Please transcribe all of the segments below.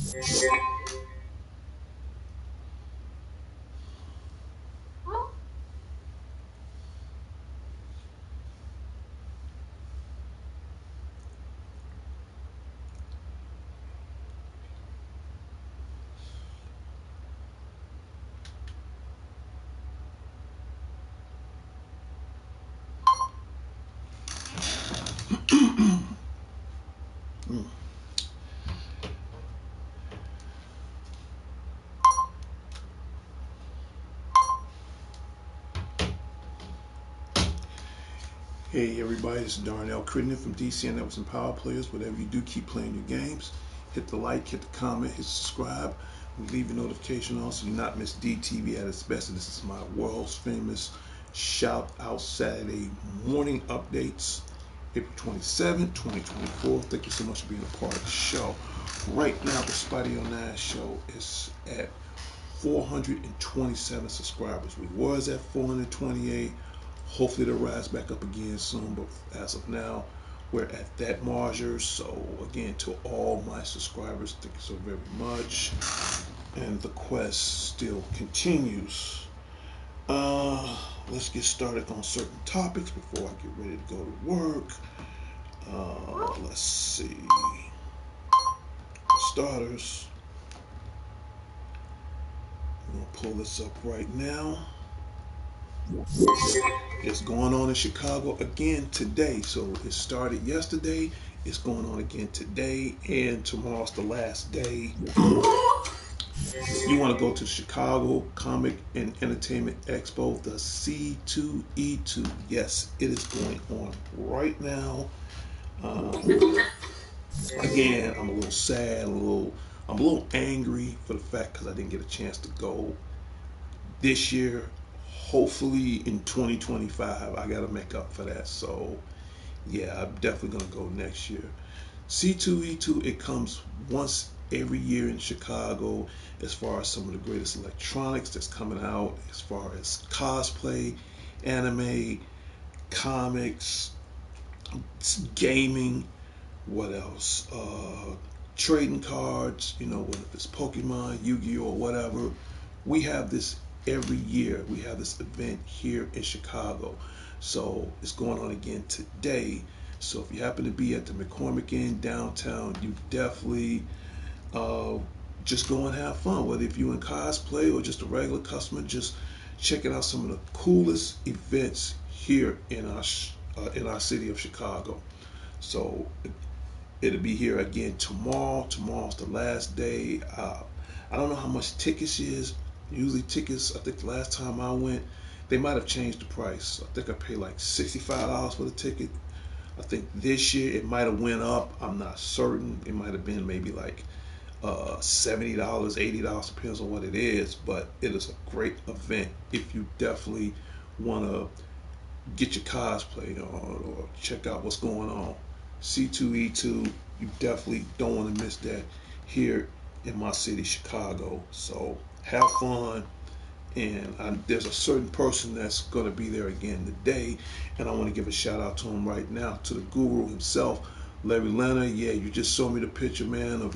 Hey everybody, this is Darnell Crittenden from DCN Networks and Power Players. Whatever you do, keep playing your games. Hit the like, hit the comment, hit subscribe. Leave your notification on so you not miss DTV at its best. And this is my world's famous Shout Out Saturday morning updates. April 27th, 2024. Thank you so much for being a part of the show. Right now, the Spidey on Nash show is at 427 subscribers. We was at 428. Hopefully they'll rise back up again soon, but as of now, we're at that margin. So again, to all my subscribers, thank you so very much. And the quest still continues. Let's get started on certain topics before I get ready to go to work. Let's see. For starters, I'm gonna pull this up right now. It's going on in Chicago again today. So it started yesterday. It's going on again today, and tomorrow's the last day. You want to go to Chicago Comic and Entertainment Expo, the C2E2. Yes, it is going on right now. Um, Again, I'm a little sad, I'm a little angry for the fact because I didn't get a chance to go this year. Hopefully in 2025, I got to make up for that. So yeah, I'm definitely gonna go next year. C2E2, it comes once every year in Chicago as far as some of the greatest electronics that's coming out, as far as cosplay, anime, comics, gaming, what else? Trading cards, whether it's Pokemon, Yu-Gi-Oh, or whatever. We have this every year. We have this event here in Chicago. So it's going on again today. So if you happen to be at the McCormick Inn downtown, you definitely uh, just go and have fun. Whether if you're in cosplay or just a regular customer, just checking out some of the coolest events here in our city of Chicago. So it'll be here again tomorrow. Tomorrow's the last day. I don't know how much tickets is. Usually tickets, I think the last time I went, they might have changed the price. I think I paid like $65 for the ticket. I think this year it might have went up. I'm not certain. It might have been maybe like $70, $80, depends on what it is. But it is a great event if you definitely want to get your cosplay on or check out what's going on. C2E2, you definitely don't want to miss that here in my city, Chicago. So have fun. And there's a certain person that's going to be there again today, and I want to give a shout out to him right now, to the guru himself, Larry Leonard. Yeah, you just showed me the picture, man, of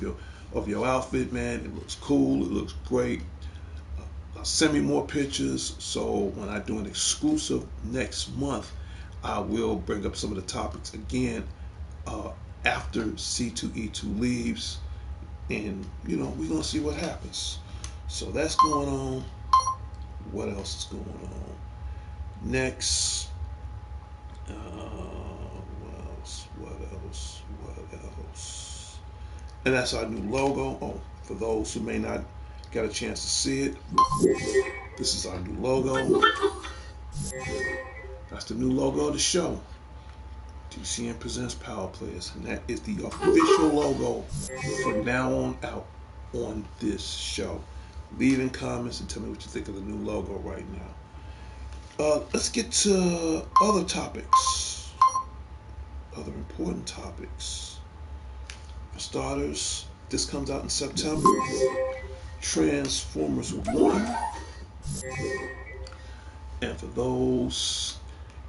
your outfit, man. It looks cool. It looks great. Send me more pictures. So when I do an exclusive next month, I will bring up some of the topics again uh, after C2E2 leaves, and we're gonna see what happens. So that's going on. What else is going on? Next, what else? What else? What else? And that's our new logo. Oh, for those who may not get a chance to see it, this is our new logo. That's the new logo of the show. DCN presents Power Players, and that is the official logo from now on out on this show. Leave in comments and tell me what you think of the new logo right now. Let's get to other topics, other important topics. For starters, this comes out in September. Transformers 1. And for those,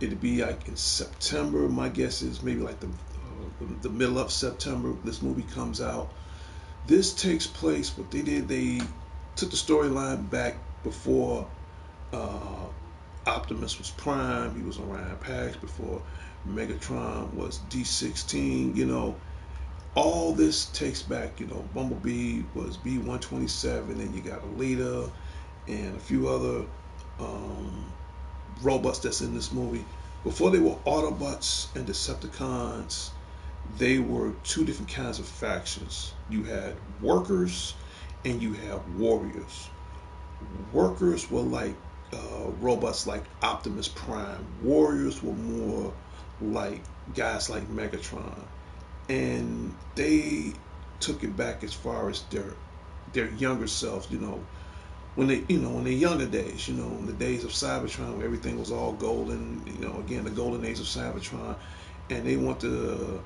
it'll be like in September. My guess is maybe like the middle of September. This movie comes out. This takes place. What they did, they took the storyline back before uh, Optimus was Prime. He was Orion Pax before Megatron was D16. All this takes back. Bumblebee was B127, and you got Alita and a few other um, robots that's in this movie. Before they were Autobots and Decepticons, they were two different kinds of factions. You had workers and you had warriors. Workers were like robots like Optimus Prime. Warriors were more like guys like Megatron, and they took it back as far as their younger selves. When their younger days, in the days of Cybertron, where everything was all golden. Again, the golden age of Cybertron, and they want to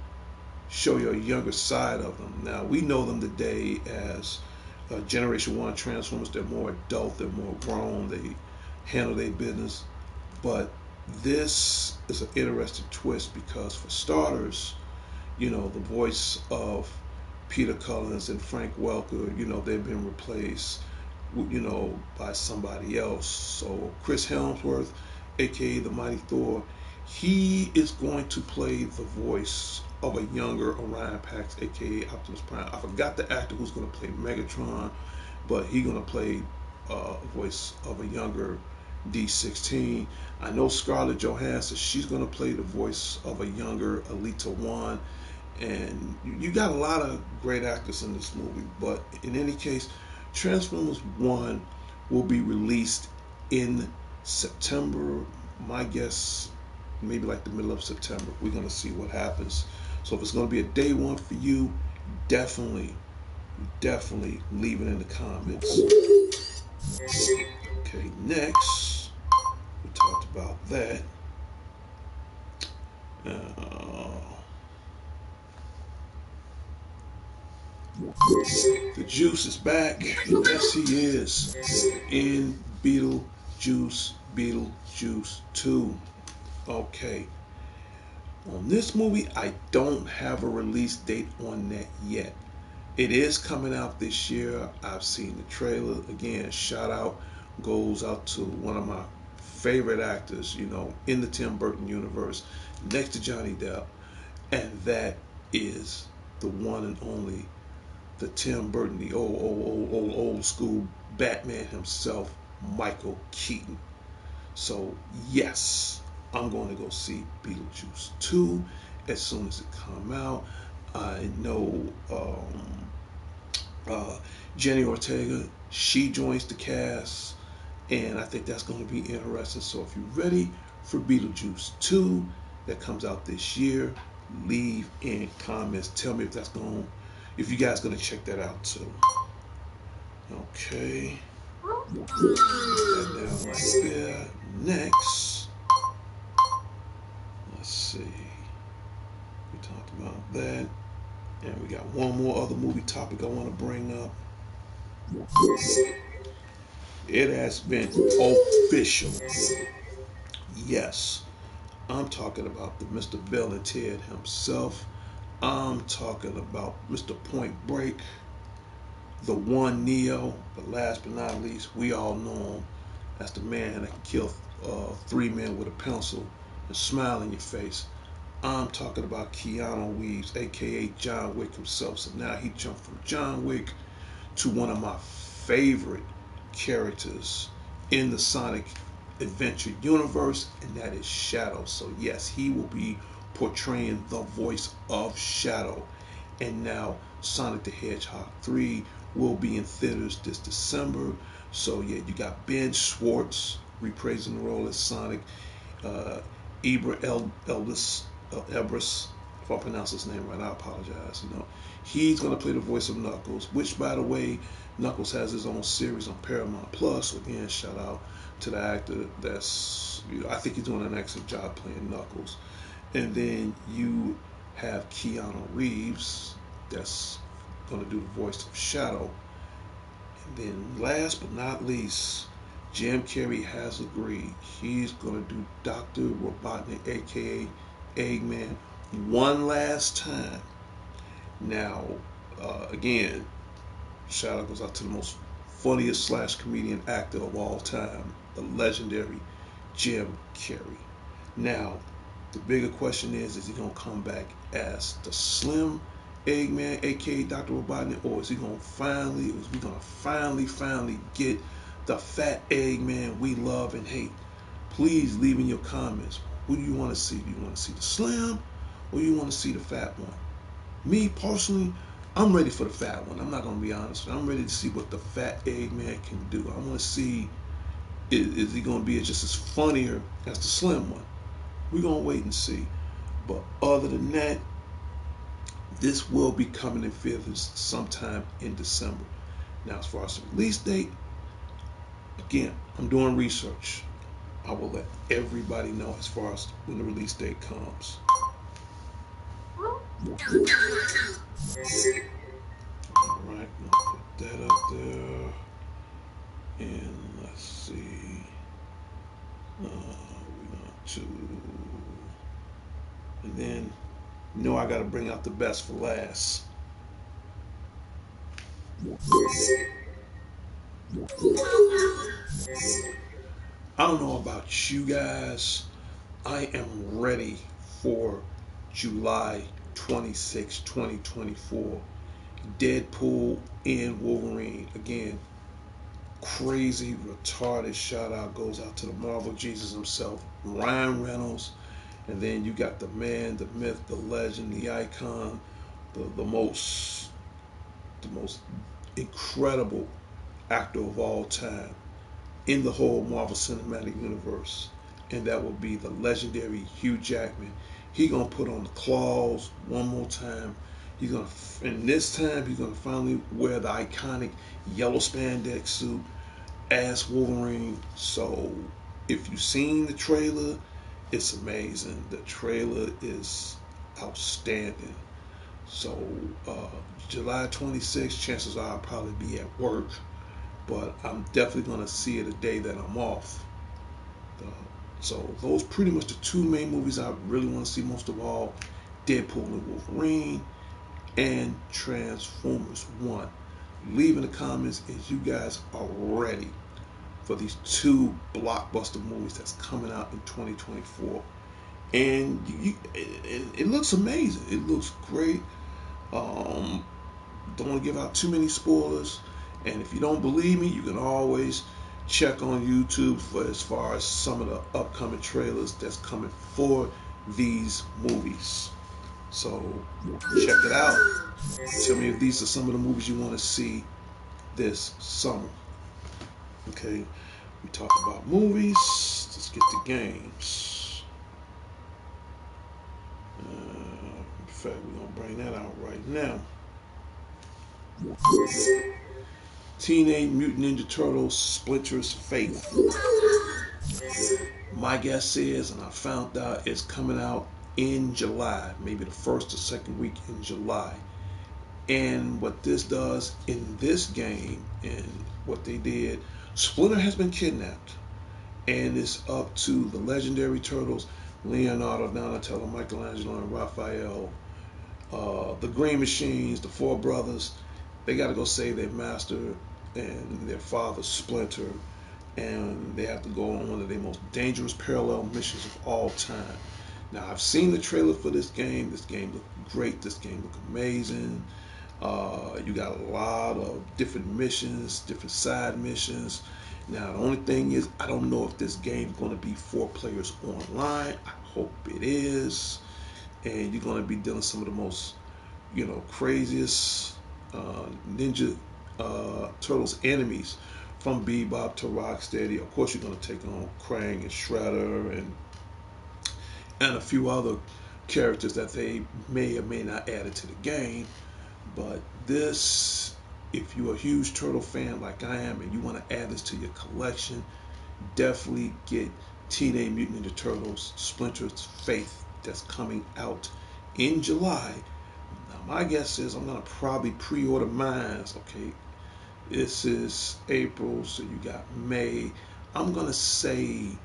show you a younger side of them. Now we know them today as Generation One Transformers. They're more adult, they're more grown, they handle their business. But this is an interesting twist because, for starters, the voice of Peter Cullens and Frank Welker, they've been replaced, by somebody else. So Chris Helmsworth, aka the Mighty Thor, he is going to play the voice of a younger Orion Pax, aka Optimus Prime. I forgot the actor who's going to play Megatron, but he's going to play a voice of a younger D16. I know Scarlett Johansson, she's going to play the voice of a younger Alita 1. And you got a lot of great actors in this movie. But in any case, Transformers 1 will be released in September. My guess, maybe like the middle of September. We're going to see what happens. So if it's going to be a day one for you, definitely leave it in the comments. Okay, next, we talked about that. The Juice is back. Yes, he is. In Beetlejuice 2. Okay. On this movie, I don't have a release date on that yet. It is coming out this year. I've seen the trailer. Again, shout out goes out to one of my favorite actors, in the Tim Burton universe, next to Johnny Depp. And that is the one and only, the Tim Burton, the old school Batman himself, Michael Keaton. So yes, I'm going to go see Beetlejuice 2 as soon as it come out. I know Jenny Ortega, she joins the cast, and I think that's going to be interesting. So if you're ready for Beetlejuice 2 that comes out this year, leave in comments. Tell me if you guys gonna check that out too. Okay. Put that down right there. Next, let's see. We talked about that. And we got one more other movie topic I want to bring up. It has been official. Yes, I'm talking about the Mr. Bill and Ted himself. I'm talking about Mr. Point Break, the one Neo, but last but not least, we all know him as the man that can kill three men with a pencil and smile in your face. I'm talking about Keanu Reeves, aka John Wick himself. So now he jumped from John Wick to one of my favorite characters in the Sonic Adventure universe, and that is Shadow. So yes, he will be portraying the voice of Shadow. And now Sonic the Hedgehog 3 will be in theaters this December. So yeah, you got Ben Schwartz reprising the role as Sonic. Ibra Ebris, if I pronounce his name right, I apologize. He's going to play the voice of Knuckles, which, by the way, Knuckles has his own series on Paramount Plus. So again, shout out to the actor. I think he's doing an excellent job playing Knuckles. And then you have Keanu Reeves, that's going to do the voice of Shadow. And then last but not least, Jim Carrey has agreed. He's going to do Dr. Robotnik, aka Eggman, one last time. Now, again, Shout out goes out to the most funniest slash comedian actor of all time, the legendary Jim Carrey. Now, the bigger question is he gonna come back as the Slim Eggman, aka Dr. Robotnik, or is we gonna finally get the fat Eggman we love and hate? Please leave in your comments. Who do you want to see? Do you want to see the Slim, or do you want to see the fat one? Me personally, I'm ready for the fat one. I'm not gonna be honest. I'm ready to see what the fat Eggman can do. I want to see is he gonna be just as funnier as the Slim one? We're gonna wait and see. But other than that, this will be coming in theaters sometime in December. Now, as far as the release date, again, I'm doing research. I will let everybody know as far as when the release date comes. All right, I'll put that up there. And let's see. We're going to. And then, I got to bring out the best for last. I don't know about you guys. I am ready for July 26, 2024. Deadpool and Wolverine. Again, crazy, retarded shout out goes out to the Marvel Jesus himself, Ryan Reynolds. And then you got the man, the myth, the legend, the icon, the most incredible actor of all time in the whole Marvel Cinematic Universe, and that would be the legendary Hugh Jackman. He gonna put on the claws one more time. And this time he's gonna finally wear the iconic yellow spandex suit as Wolverine. So if you've seen the trailer, it's amazing. The trailer is outstanding. So July 26th, chances are I'll probably be at work, but I'm definitely going to see it a day that I'm off. So those pretty much the two main movies I really want to see most of all: Deadpool and Wolverine, and Transformers 1. Leave in the comments if you guys are ready for these two blockbuster movies that's coming out in 2024. And it looks amazing. It looks great. Don't want to give out too many spoilers. And if you don't believe me, you can always check on YouTube for as far as some of the upcoming trailers that's coming for these movies. So check it out. Tell me if these are some of the movies you want to see this summer. Okay, we talked about movies. Let's get to games. In fact, we're gonna bring that out right now. Teenage Mutant Ninja Turtles Splinter's Fate. My guess is, and I found out, it's coming out in July, maybe the first or second week in July. And what this does in this game, and what they did, Splinter has been kidnapped, and it's up to the legendary turtles, Leonardo, Donatello, Michelangelo, and Raphael, the Green Machines, the four brothers. They got to go save their master and their father, Splinter, and they have to go on one of the most dangerous parallel missions of all time. Now, I've seen the trailer for this game. This game looked great. This game looked amazing. You got a lot of different missions, different side missions. Now, the only thing is, I don't know if this game's going to be 4 players online. I hope it is. And you're going to be dealing some of the most, craziest Ninja Turtles enemies, from Bebop to Rocksteady. Of course, you're going to take on Krang and Shredder and a few other characters that they may or may not add to the game. But this, if you're a huge Turtle fan like I am and you want to add this to your collection, definitely get Teenage Mutant Ninja Turtles Splinter's Fate that's coming out in July. Now, my guess is I'm going to probably pre-order mine. Okay, this is April, so you got May. I'm going to say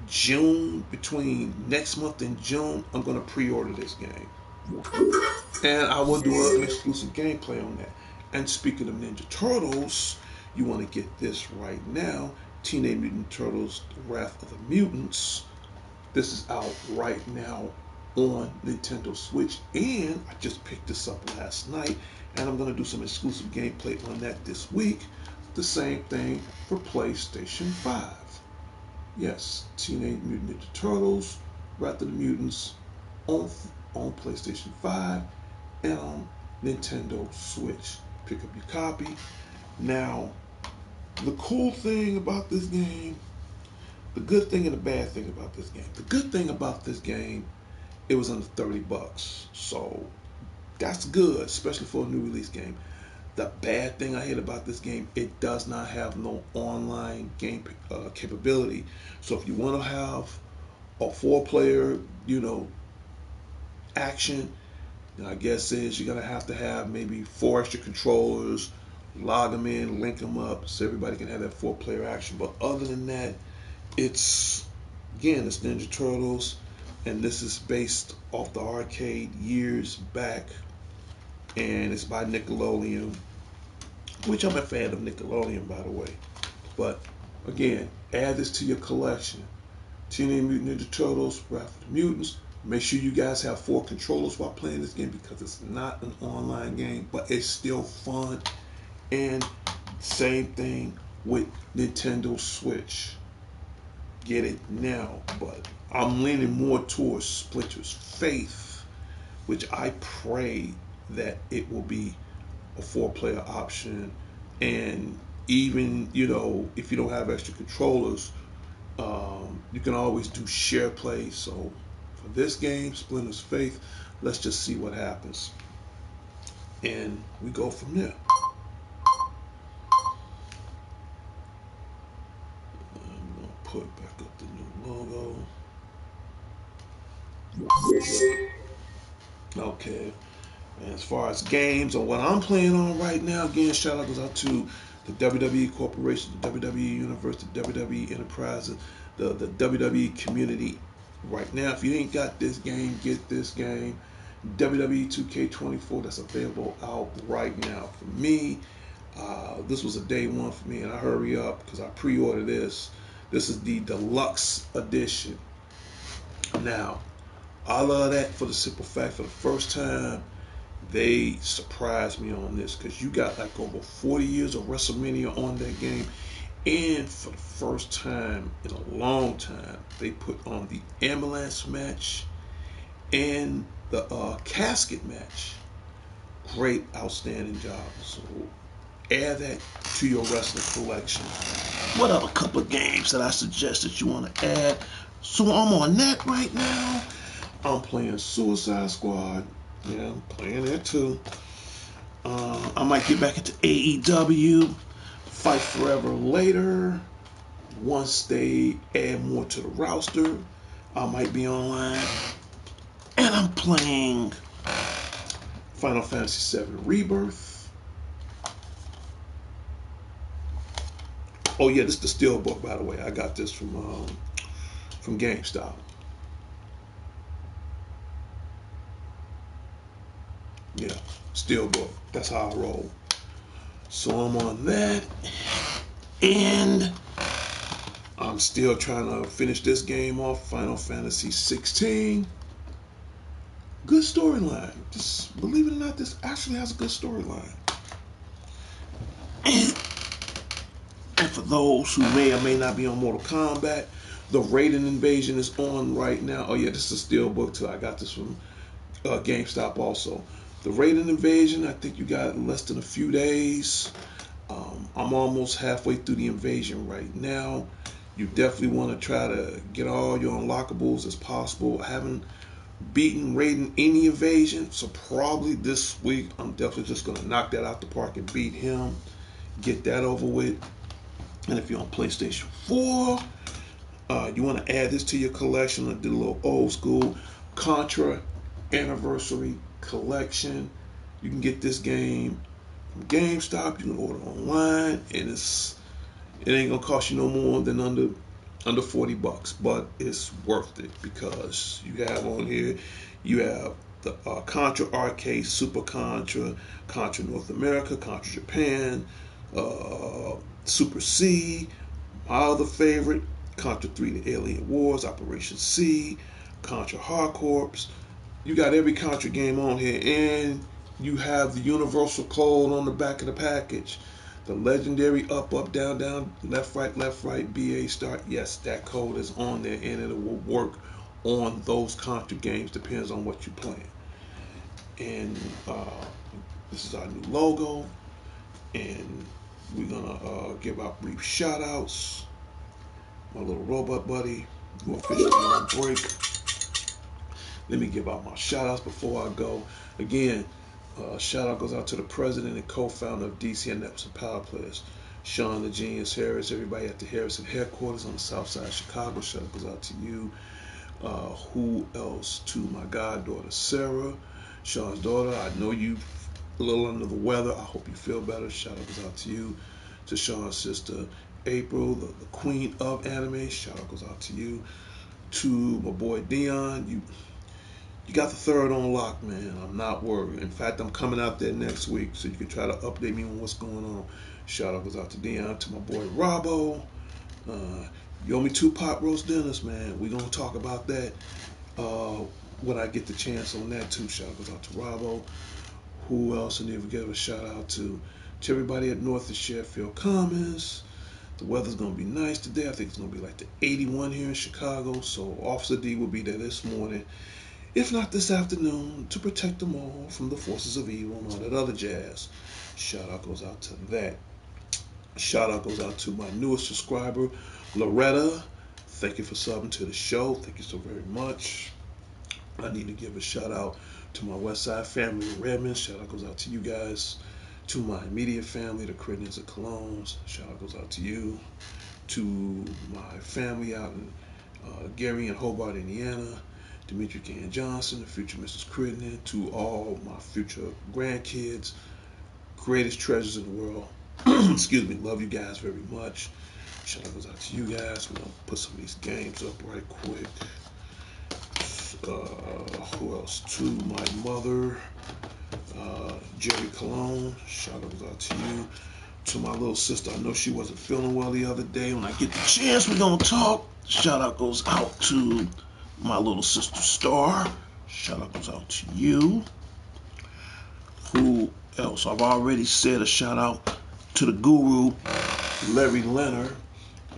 June, between next month and June, I'm going to pre-order this game. And I will do an exclusive gameplay on that. And speaking of Ninja Turtles, you want to get this right now. Teenage Mutant Turtles, The Wrath of the Mutants. This is out right now on Nintendo Switch, and I just picked this up last night, and I'm going to do some exclusive gameplay on that this week. The same thing for PlayStation 5. Yes, Teenage Mutant Ninja Turtles, Wrath of the Mutants on, on PlayStation 5 and on Nintendo Switch. Pick up your copy. Now, the cool thing about this game, the good thing and the bad thing about this game. The good thing about this game, it was under $30. So that's good, especially for a new release game. The bad thing I hate about this game, it does not have no online game capability. So if you want to have a 4-player, action, I guess is you're gonna have to have maybe 4 extra controllers, log them in, link them up, so everybody can have that 4-player action. But other than that, it's Ninja Turtles, and this is based off the arcade years back, and it's by Nickelodeon, which I'm a fan of Nickelodeon, by the way. But again, add this to your collection. Teenage Mutant Ninja Turtles, Wrath of the Mutants. Make sure you guys have 4 controllers while playing this game because it's not an online game, but it's still fun. And same thing with Nintendo Switch. Get it now, but I'm leaning more towards Splinter's Faith, which I pray that it will be a 4-player option. And even, if you don't have extra controllers, you can always do share play. So for this game, Splinter's Faith, let's just see what happens. And we go from there. I'm going to put back up the new logo. Okay. And as far as games or what I'm playing on right now, again, shout out goes out to the WWE Corporation, the WWE Universe, the WWE Enterprises, the WWE community. Right now, if you ain't got this game, get this game. WWE 2K24, that's available out right now. For me, this was a day one for me, and I hurry up because I pre-ordered this. This is the deluxe edition. Now, I love that for the simple fact, for the first time, they surprised me on this because you got like over 40 years of WrestleMania on that game. And for the first time in a long time, they put on the ambulance match and the casket match. Great, outstanding job. So add that to your wrestling collection. What other couple of games that I suggest that you want to add? So I'm on that right now. I'm playing Suicide Squad. Yeah, I'm playing that too. I might get back into AEW, Fight Forever later. Once they add more to the roster, I might be online. And I'm playing Final Fantasy VII Rebirth. Oh yeah, this is the Steelbook, by the way. I got this from GameStop. Yeah, Steelbook. That's how I roll. So I'm on that, and I'm still trying to finish this game off, Final Fantasy 16. Good storyline. Just believe it or not, this actually has a good storyline. And for those who may or may not be on Mortal Kombat, the Raiden Invasion is on right now. Oh yeah, this is a Steelbook too. I got this from GameStop also. The Raiden Invasion, I think you got less than a few days. I'm almost halfway through the invasion right now. You definitely want to try to get all your unlockables as possible. I haven't beaten Raiden any invasion, so probably this week I'm definitely just going to knock that out the park and beat him. Get that over with. And if you're on PlayStation 4, you want to add this to your collection. I did a little old school Contra Anniversary Collection. You can get this game from GameStop. You can order online, and it ain't gonna cost you no more than under $40, but it's worth it because you have on here, you have the Contra Arcade, Super Contra, Contra North America, Contra Japan, Super C, my other favorite, Contra 3 The Alien Wars, Operation C, Contra Hardcorps. You got every Contra game on here, and you have the universal code on the back of the package. The legendary up, up, down, down, left, right, BA start. Yes, that code is on there, and it will work on those Contra games. Depends on what you're playing. And this is our new logo, and we're gonna give out brief shout outs. My little robot buddy, who officially on break. Let me give out my shout outs before I go. Again, shout out goes out to the president and co-founder of DC Networks and Power Players, Sean the Genius Harris, everybody at the Harrison headquarters on the south side of Chicago. Shout out goes out to you. Who else? To my goddaughter Sarah, Sean's daughter. I know you a little under the weather. I hope you feel better. Shout out goes out to you. To Sean's sister April, the queen of anime. Shout out goes out to you. To my boy Dion, you got the third on lock, man. I'm not worried. In fact, I'm coming out there next week, so you can try to update me on what's going on. Shout out goes out to Dion, to my boy Robbo. You owe me 2 pot roast dinners, man. We're going to talk about that when I get the chance on that, too. Shout out goes out to Robbo. Who else I need to give a shout out to? To everybody at North of Sheffield Commons. The weather's going to be nice today. I think it's going to be like the 81 here in Chicago. So Officer D will be there this morning, if not this afternoon, to protect them all from the forces of evil and all that other jazz. Shout out goes out to that. Shout out goes out to my newest subscriber, Loretta. Thank you for subbing to the show. Thank you so very much. I need to give a shout out to my West Side family in Redmond. Shout out goes out to you guys. To my immediate family, the Crittens and Colognes. Shout out goes out to you. To my family out in Gary and Hobart, Indiana. Demetri K. Johnson, the future Mrs. Crittenden. To all my future grandkids, greatest treasures in the world. Excuse me, love you guys very much. Shout out goes out to you guys. We're gonna put some of these games up right quick. Who else? To my mother, Jerry Cologne. Shout out goes out to you. To my little sister, I know she wasn't feeling well the other day. When I get the chance, we're gonna talk. Shout out goes out to my little sister Star. Shout out goes out to you. Who else? I've already said a shout out to the guru, Larry Leonard,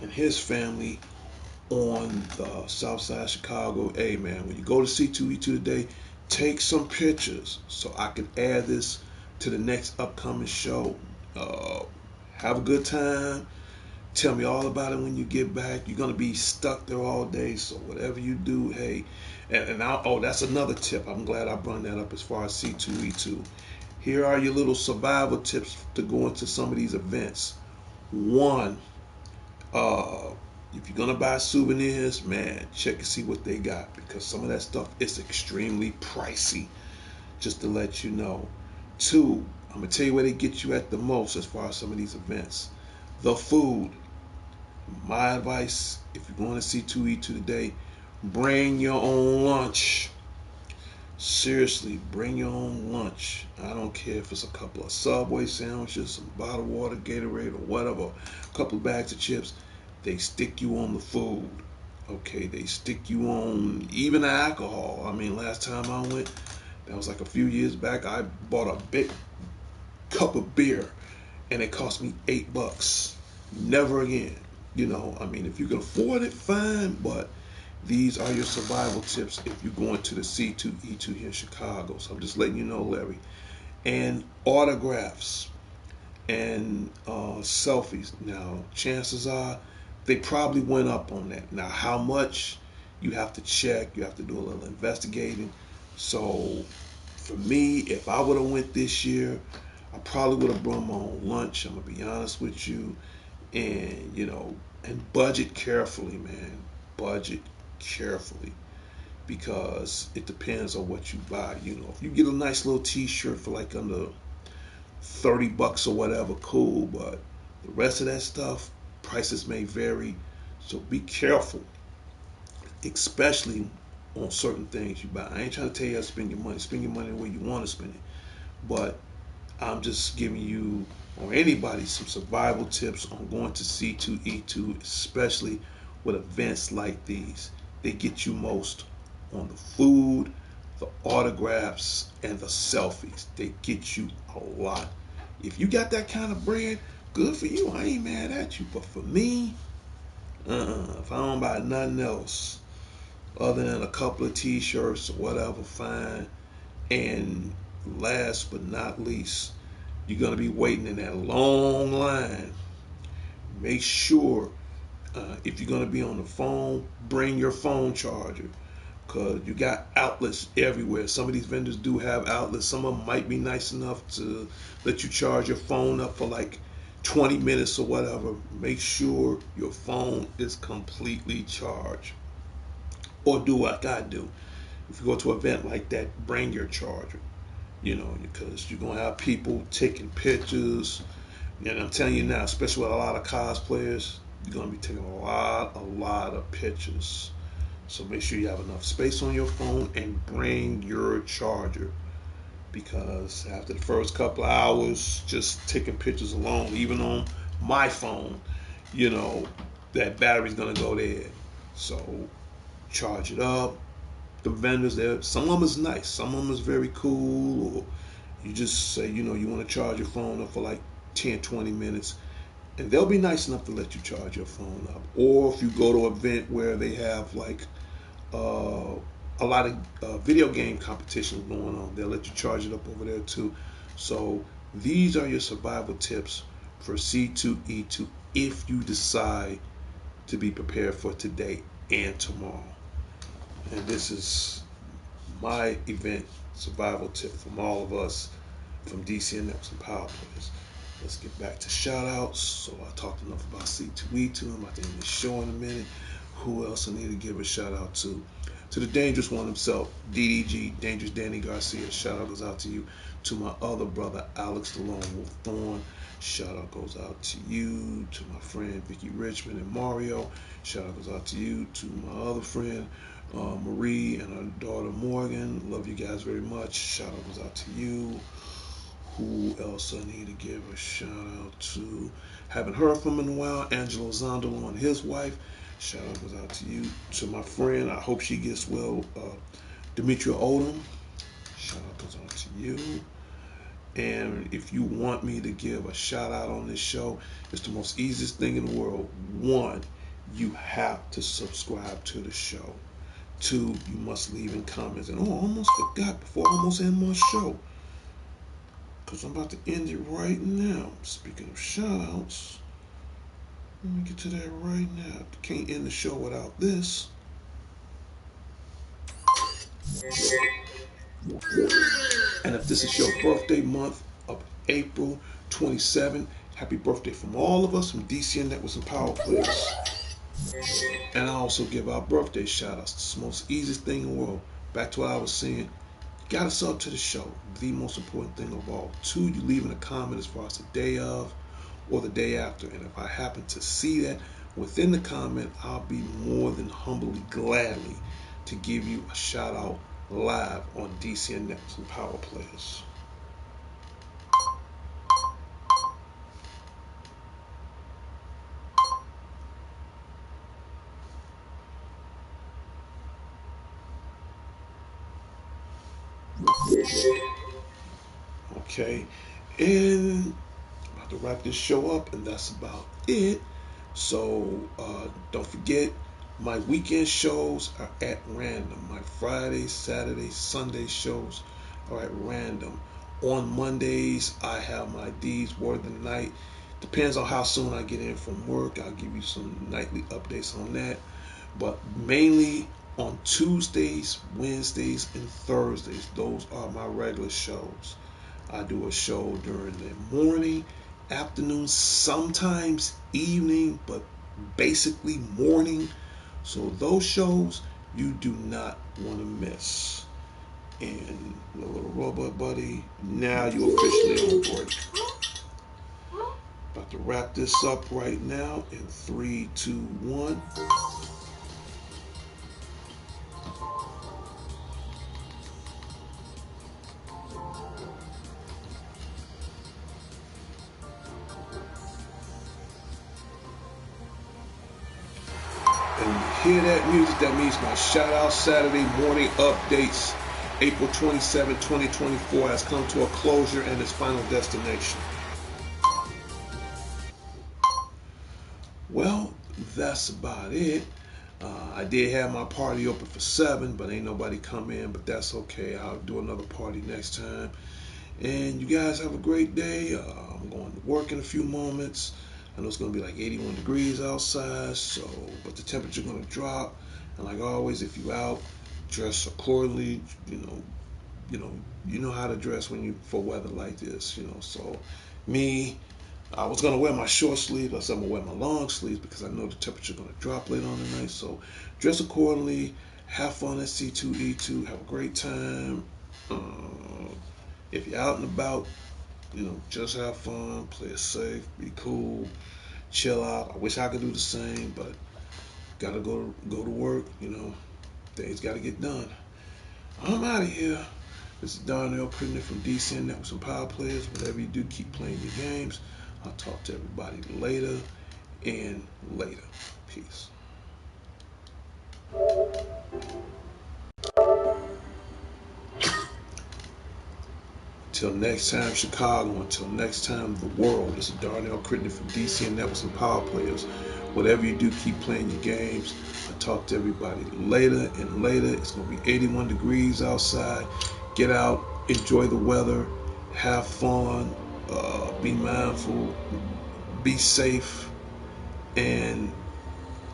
and his family on the south side of Chicago. Hey man, when you go to C2E2 today, take some pictures so I can add this to the next upcoming show. Have a good time. Tell me all about it when you get back. You're going to be stuck there all day, so whatever you do, hey. Oh, that's another tip. I'm glad I brought that up as far as C2E2. Here are your little survival tips to go into some of these events. One, if you're going to buy souvenirs, man, check and see what they got, because some of that stuff is extremely pricey, just to let you know. Two, I'm going to tell you where they get you at the most as far as some of these events. The food. My advice, if you're going to C2E2 today, bring your own lunch. Seriously, bring your own lunch. I don't care if it's a couple of Subway sandwiches, some bottled water, Gatorade, or whatever, a couple of bags of chips. They stick you on the food. Okay, they stick you on even the alcohol. I mean, last time I went, that was like a few years back, I bought a big cup of beer and it cost me $8. Never again. You know, I mean, if you can afford it, fine, but these are your survival tips if you're going to the C2E2 here in Chicago. So I'm just letting you know, Larry. And autographs and selfies. Now, chances are they probably went up on that. Now, how much, you have to check. You have to do a little investigating. So for me, if I would have went this year, I probably would have brought my own lunch. I'm going to be honest with you. And, you know, and budget carefully, man. Budget carefully, because it depends on what you buy. You know, if you get a nice little t-shirt for like under $30 or whatever, cool, but the rest of that stuff, prices may vary, so be careful, especially on certain things you buy. I ain't trying to tell you how to spend your money. Spend your money the way you want to spend it. But I'm just giving you or anybody some survival tips on going to C2E2, especially with events like these. They get you most on the food, the autographs, and the selfies. They get you a lot. If you got that kind of bread, good for you. I ain't mad at you. But for me, if I don't buy nothing else other than a couple of t-shirts or whatever, fine. And last but not least, you're going to be waiting in that long line. Make sure if you're going to be on the phone, bring your phone charger because you got outlets everywhere. Some of these vendors do have outlets. Some of them might be nice enough to let you charge your phone up for like 20 minutes or whatever. Make sure your phone is completely charged. Or do what I do. If you go to an event like that, bring your charger. Because you're gonna have people taking pictures. And I'm telling you now, especially with a lot of cosplayers, you're gonna be taking a lot of pictures. So make sure you have enough space on your phone and bring your charger. Because after the first couple of hours, just taking pictures alone, even on my phone, you know, that battery's gonna go dead. So charge it up. The vendors there, some of them is nice, some of them is very cool, or you just say, you want to charge your phone up for like 10, 20 minutes, and they'll be nice enough to let you charge your phone up. Or if you go to an event where they have like uh, a lot of video game competitions going on, they'll let you charge it up over there too. So these are your survival tips for C2E2 if you decide to be prepared for today and tomorrow. And this is my event survival tip from all of us from DC and Networks and Power Players. Let's get back to shout outs. So I talked enough about C2E2. I'm about to end the show in a minute. Who else I need to give a shout out to? To the dangerous one himself, DDG, Dangerous Danny Garcia. Shout out goes out to you. To my other brother, Alex the Lone Wolf Thorne. Shout out goes out to you. To my friend Vicky Richmond and Mario. Shout out goes out to you. To my other friend Marie and her daughter Morgan. Love you guys very much. Shout out goes out to you. Who else I need to give a shout out to? Haven't heard from him in a while. Angelo Zondolo and his wife. Shout out goes out to you. To my friend, I hope she gets well. Demetria Odom. Shout out goes out to you. And if you want me to give a shout out on this show, it's the most easiest thing in the world. One, you have to subscribe to the show. Two, you must leave in comments. And I almost forgot before I almost end my show. Because I'm about to end it right now. Speaking of shout outs, let me get to that right now. Can't end the show without this. And if this is your birthday month of April 27, happy birthday from all of us from DCN Networks and Power Players. And I also give out birthday shout outs. It's the most easiest thing in the world. Back to what I was saying. Got to sub to the show. The most important thing of all. Two, you leaving a comment as far as the day of or the day after. And if I happen to see that within the comment, I'll be more than humbly, gladly to give you a shout out live on DCN Networks and Power Players. Okay, and I'm about to wrap this show up, and that's about it. So don't forget, my weekend shows are at random. My Friday, Saturday, Sunday shows are at random. On Mondays, I have my D's Word of the Night. Depends on how soon I get in from work. I'll give you some nightly updates on that. But mainly on Tuesdays, Wednesdays, and Thursdays, those are my regular shows. I do a show during the morning, afternoon, sometimes evening, but basically morning. So those shows you do not want to miss. And the little robot buddy, now you officially on break. About to wrap this up right now in 3, 2, 1. And when you hear that music, that means my shout out Saturday morning updates, April 27, 2024, has come to a closure and its final destination. Well, that's about it. I did have my party open for 7, but ain't nobody come in, but that's okay. I'll do another party next time. And you guys have a great day. I'm going to work in a few moments. I know it's going to be like 81 degrees outside, so but the temperature going to drop. And like always, if you out, dress accordingly. You know, you know how to dress when you for weather like this. So me, I was gonna wear my short sleeves. I said I'm gonna wear my long sleeves because I know the temperature gonna drop later on tonight. So dress accordingly. Have fun at C2E2. Have a great time. If you're out and about, just have fun, play it safe, be cool, chill out. I wish I could do the same, but gotta go to work. Things gotta get done. I'm out of here. This is Darnell Crittenden from DC and Networks and Power Players. Whatever you do, keep playing your games. I'll talk to everybody later and later. Peace. Till next time, Chicago. Until next time, the world. This is Darnell Crittenden from DC and Networks and Power Players. Whatever you do, keep playing your games. I'll talk to everybody later and later. It's going to be 81 degrees outside. Get out, enjoy the weather, have fun, be mindful, be safe, and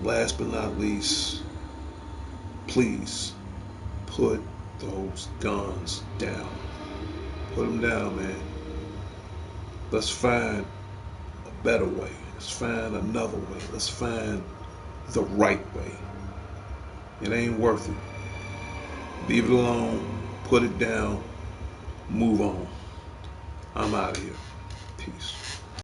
last but not least, please put those guns down. Put them down, man. Let's find a better way. Let's find another way. Let's find the right way. It ain't worth it. Leave it alone. Put it down. Move on. I'm out of here. Peace.